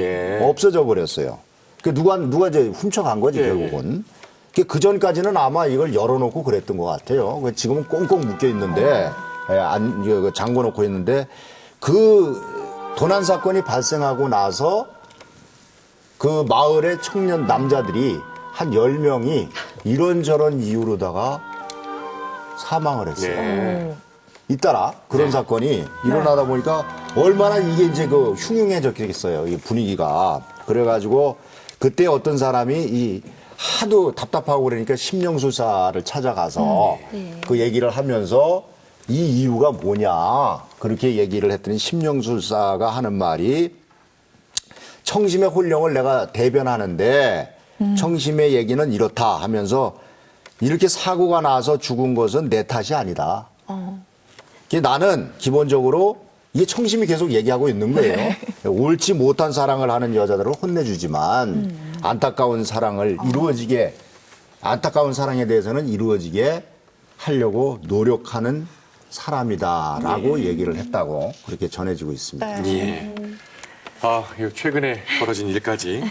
없어져 버렸어요. 그 누가 이제 훔쳐간 거지, 결국은. 그 전까지는 아마 이걸 열어놓고 그랬던 것 같아요. 지금은 꽁꽁 묶여 있는데, 잠궈 놓고 있는데, 그 도난 사건이 발생하고 나서 그 마을의 청년 남자들이 한 10명이 이런저런 이유로다가 사망을 했어요. 잇따라 그런 사건이 일어나다 보니까 얼마나 이게 이제 그 흉흉해졌겠어요. 이 분위기가. 그래가지고 그때 어떤 사람이 하도 답답하고 그러니까 심령술사를 찾아가서 그 얘기를 하면서 이 이유가 뭐냐 그렇게 얘기를 했더니 심령술사가 하는 말이 청심의 혼령을 내가 대변하는데 청심의 얘기는 이렇다 하면서 이렇게 사고가 나서 죽은 것은 내 탓이 아니다. 나는 기본적으로 이게 청심이 계속 얘기하고 있는 거예요. 옳지 못한 사랑을 하는 여자들을 혼내주지만 안타까운 사랑을 안타까운 사랑에 대해서는 이루어지게 하려고 노력하는 사람이다라고 얘기를 했다고 그렇게 전해지고 있습니다. 이거 최근에 벌어진 일까지.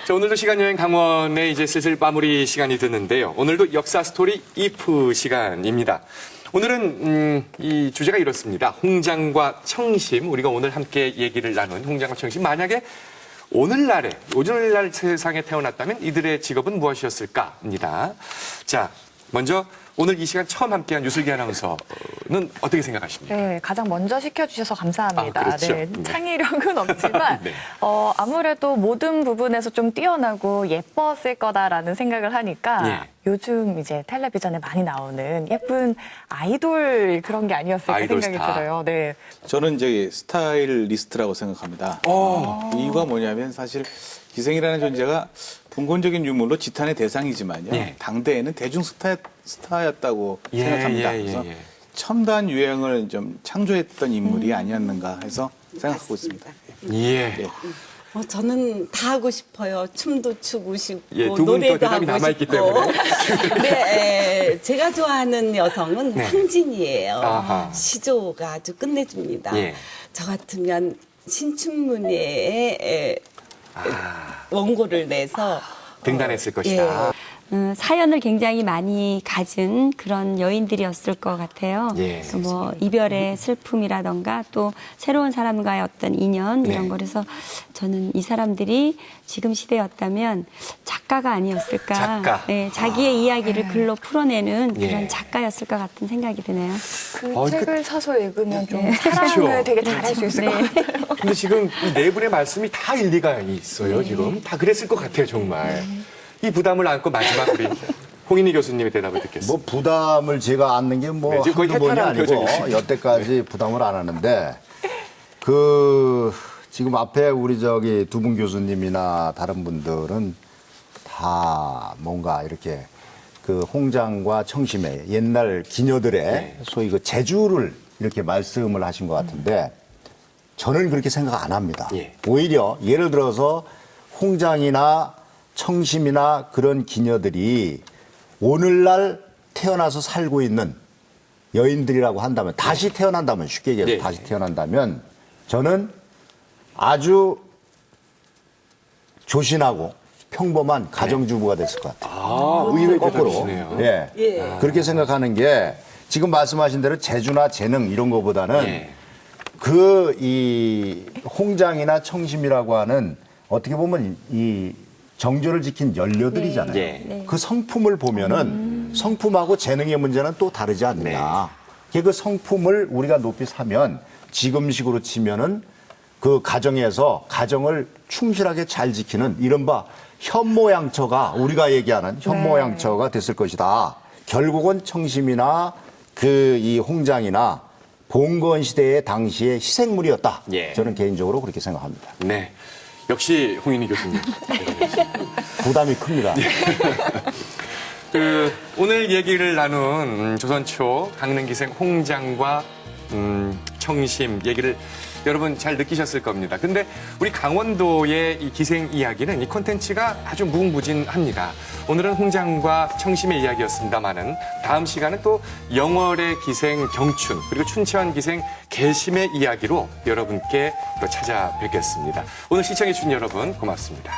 자, 오늘도 시간여행 강원에 이제 슬슬 마무리 시간이 됐는데요. 오늘도 역사 스토리 이프 시간입니다. 오늘은 이 주제가 이렇습니다. 홍장과 청심, 우리가 오늘 함께 얘기를 나눈 홍장과 청심. 만약에 오늘날 세상에 태어났다면 이들의 직업은 무엇이었을까입니다. 자, 먼저 오늘 이 시간 처음 함께한 유슬기 아나운서는 어떻게 생각하십니까? 네, 가장 먼저 시켜주셔서 감사합니다. 그렇죠. 네, 창의력은 없지만 네. 아무래도 모든 부분에서 좀 뛰어나고 예뻤을 거다라는 생각을 하니까 요즘 이제 텔레비전에 많이 나오는 예쁜 아이돌 그런 게 아니었을까 아이돌 생각이 스타. 들어요. 네. 저는 이제 스타일리스트라고 생각합니다. 이유가 뭐냐면 사실 기생이라는 존재가 분권적인 유물로 지탄의 대상이지만요. 당대에는 대중 스타였다고 생각합니다. 그래서 첨단 유행을 좀 창조했던 인물이 아니었는가 해서 생각하고 있습니다. 저는 다 하고 싶어요. 춤도 추고 싶고 두 분 또 노래도 대답이 하고 남아있기 싶고. 때문에. 네, 제가 좋아하는 여성은 네. 황진이에요. 아하. 시조가 아주 끝내줍니다. 예. 저 같으면 신춘문예에 원고를 내서 등단했을 것이다. 사연을 굉장히 많이 가진 그런 여인들이었을 것 같아요. 예. 그래서 뭐 이별의 슬픔이라던가 또 새로운 사람과의 어떤 인연 이런 네. 거라서 저는 이 사람들이 지금 시대였다면 작가가 아니었을까. 작가. 네, 자기의 이야기를 글로 풀어내는 예. 그런 작가였을 것 같은 생각이 드네요. 그 책을 사서 읽으면 좀 그렇죠. 사랑을 되게 잘할 수 있을 것 같아요. 근데 지금 이 네 분의 말씀이 다 일리가 있어요, 지금. 다 그랬을 것 같아요, 정말. 이 부담을 안고 마지막 우리 홍인희 교수님의 대답을 듣겠습니다. 뭐 부담을 제가 안는 게 뭐 네, 지금 거의 한두 번이 해탈한 아니고 표정이시죠. 여태까지 부담을 안 하는데 그 지금 앞에 우리 저기 두 분 교수님이나 다른 분들은 다 뭔가 이렇게 그 홍장과 청심의 옛날 기녀들의 네. 소위 그 재주를 이렇게 말씀을 하신 것 같은데 저는 그렇게 생각 안 합니다. 예. 오히려 예를 들어서 홍장이나 청심이나 그런 기녀들이 오늘날 태어나서 살고 있는 여인들이라고 한다면 다시 태어난다면 쉽게 얘기해서 네. 다시 태어난다면 저는 아주 조신하고 평범한 가정주부가 됐을 것 같아요. 아, 의외의 거꾸로. 대답이시네요. 예. 예. 그렇게 생각하는 게 지금 말씀하신 대로 재주나 재능 이런 거보다는 예. 그 이 홍장이나 청심이라고 하는 어떻게 보면 이 정조를 지킨 연료들이잖아요. 네. 그 성품을 보면은 성품하고 재능의 문제는 또 다르지 않느냐. 그 성품을 우리가 높이 사면 지금식으로 치면은 그 가정에서 가정을 충실하게 잘 지키는 이른바 현모양처가 우리가 얘기하는 현모양처가 됐을 것이다. 결국은 청심이나 그 이 홍장이나 봉건 시대의 당시의 희생물이었다. 예. 저는 개인적으로 그렇게 생각합니다. 네. 역시 홍인희 교수님. 부담이 큽니다. 그 오늘 얘기를 나눈 조선초 강릉기생 홍장과 청심 얘기를 여러분 잘 느끼셨을 겁니다. 근데 우리 강원도의 이 기생 이야기는 이 콘텐츠가 아주 무궁무진합니다. 오늘은 홍장과 청심의 이야기였습니다만은 다음 시간은 또 영월의 기생 경춘 그리고 춘천 기생 개심의 이야기로 여러분께 또 찾아뵙겠습니다. 오늘 시청해주신 여러분 고맙습니다.